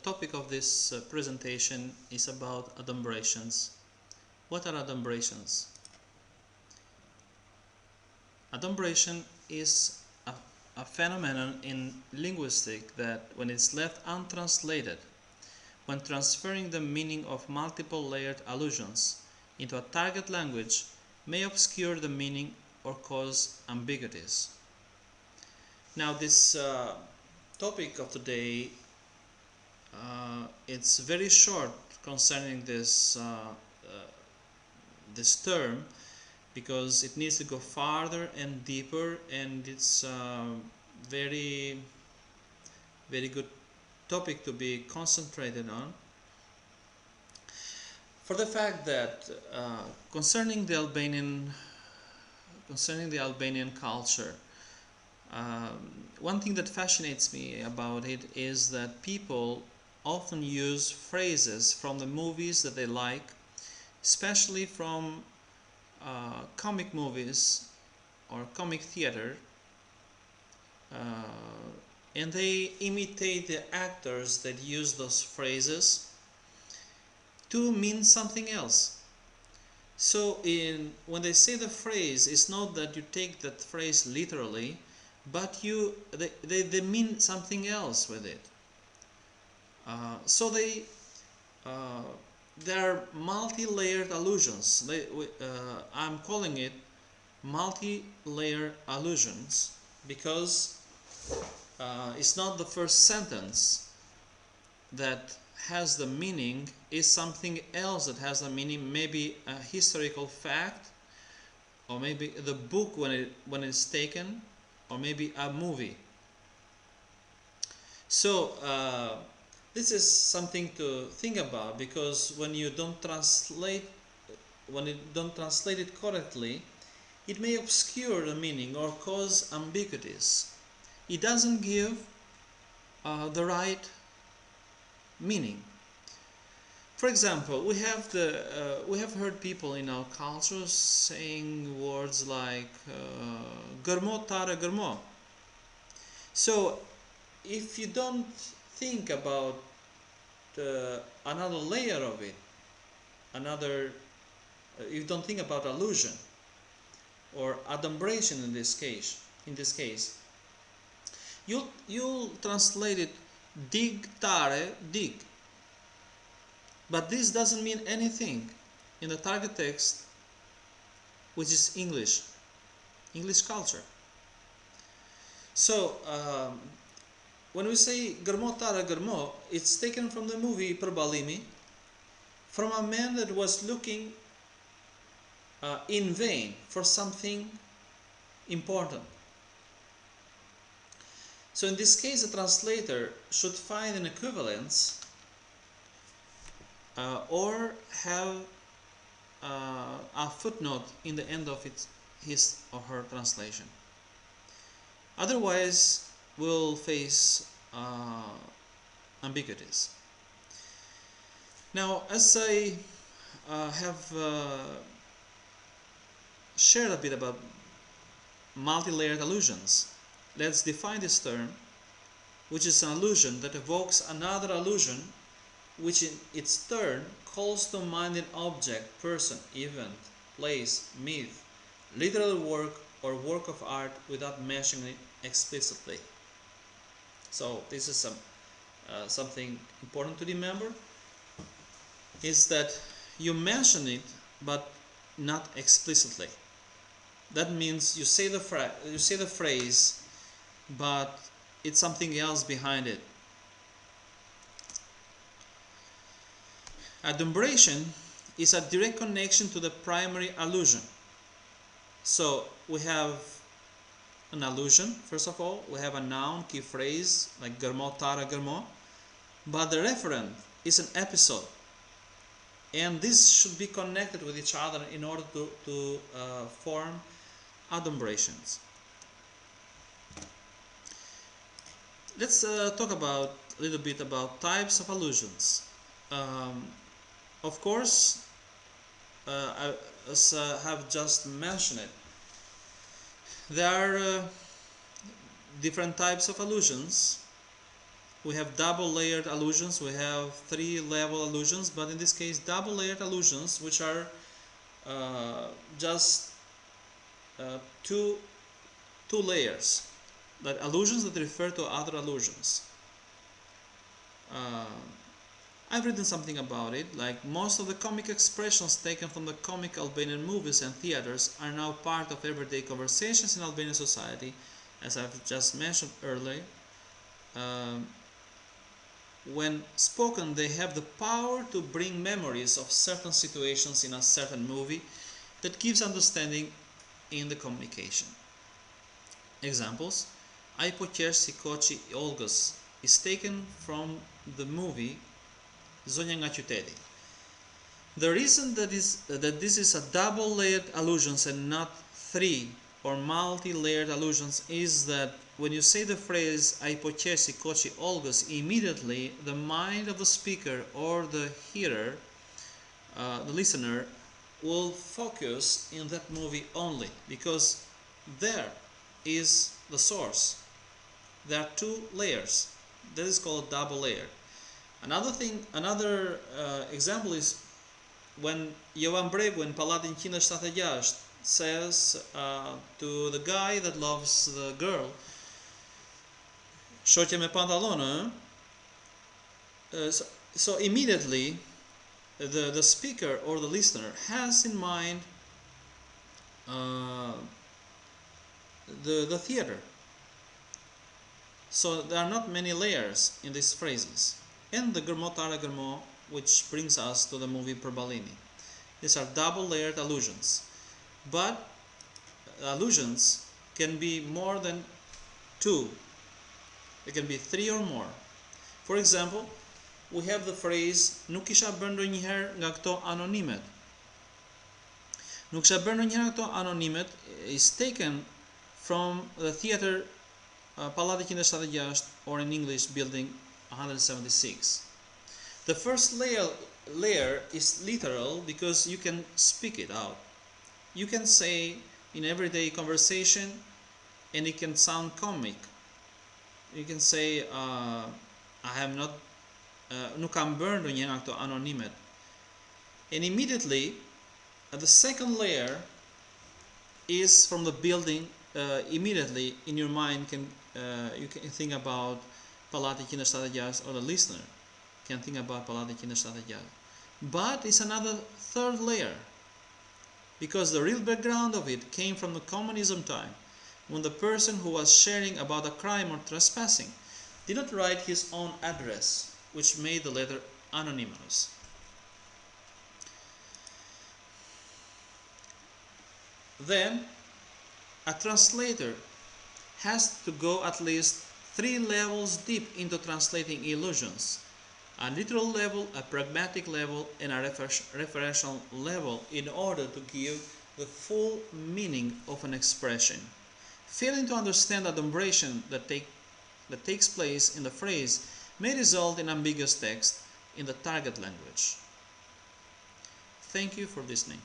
topic of this presentation is about adumbrations. What are adumbrations? Adumbration is a phenomenon in linguistics that, when it's left untranslated, when transferring the meaning of multiple layered allusions into a target language, may obscure the meaning or cause ambiguities. Now, this topic of today, it's very short concerning this this term, because it needs to go farther and deeper, and it's very good topic to be concentrated on, for the fact that concerning the Albanian culture, one thing that fascinates me about it is that people often use phrases from the movies that they like, especially from comic movies or comic theater, and they imitate the actors that use those phrases to mean something else. So when they say the phrase, it's not that you take that phrase literally, but they mean something else with it. So there are multi-layered allusions. I'm calling it multi-layered allusions because it's not the first sentence that has the meaning, is something else that has the meaning, maybe a historical fact, or maybe the book when it's taken, or maybe a movie. So this is something to think about, because when you don't translate it correctly, it may obscure the meaning or cause ambiguities. It doesn't give the right meaning. For example, we have heard people in our culture saying words like "gërmo tare gërmo." So if you don't think about another layer of it, you don't think about allusion or adumbration in this case, you'll translate it dig tare dig, but this doesn't mean anything in the target text, which is English culture. So when we say "gërmo tare gërmo," it's taken from the movie Përbalimi, from a man that was looking in vain for something important. So in this case, the translator should find an equivalence or have a footnote in the end of his or her translation. Otherwise, we'll face ambiguities. Now, as I have shared a bit about multi-layered allusions, let's define this term, which is an allusion that evokes another allusion, which in its turn calls to mind an object, person, event, place, myth, literal work, or work of art without mentioning it explicitly. So this is something important to remember, is that you mention it but not explicitly. That means you say the phrase, but it's something else behind it. Adumbration is a direct connection to the primary allusion. So we have an allusion, first of all, we have a noun, key phrase, like "gërmo tare gërmo," but the referent is an episode, and this should be connected with each other in order to form adumbrations. Let's talk a little bit about types of allusions. Of course, as I have just mentioned it, there are different types of allusions, we have double layered allusions, we have three level allusions, but in this case double layered allusions, which are just two layers, that allusions that refer to other allusions. I've written something about it, like most of the comic expressions taken from the comic Albanian movies and theaters are now part of everyday conversations in Albanian society, as I've just mentioned earlier. When spoken, they have the power to bring memories of certain situations in a certain movie that gives understanding in the communication. Examples: Ai po qesh si koçi I Olgës is taken from the movie Zonja nga qyteti. The reason that this is a double-layered allusions and not three or multi-layered allusions is that when you say the phrase Ai po qesh si koçi Olgës, immediately the mind of the speaker or the hearer, the listener, will focus in that movie only, because there is the source. There are two layers. That is called double layer. Another example is when Johan Bregu in Pallatin 176 says to the guy that loves the girl, shoqe me pantallone. So immediately the speaker or the listener has in mind the theater. So there are not many layers in these phrases. And the Gërmo Tare Gërmo, which brings us to the movie Përbalini. These are double-layered allusions. But allusions can be more than two. They can be three or more. For example, we have the phrase Nuk kisha bërë ndonjëherë nga këto anonimet. Nuk kisha bërë ndonjëherë nga këto anonimet is taken from the theater Pallati 176, or in English Building 176. The first layer is literal because you can speak it out. You can say in everyday conversation and it can sound comic. You can say I have not nuk kam bërë ndonjëherë nga këto anonimet. And immediately the second layer is from the building. Immediately in your mind you can think about Pallati 176, or the listener can think about Pallati 176. But it's another third layer, because the real background of it came from the communism time, when the person who was sharing about a crime or trespassing did not write his own address, which made the letter anonymous. Then a translator has to go at least 3 levels deep into translating illusions: a literal level, a pragmatic level, and a referential level, in order to give the full meaning of an expression. Failing to understand the adumbration that takes place in the phrase may result in ambiguous text in the target language. Thank you for listening.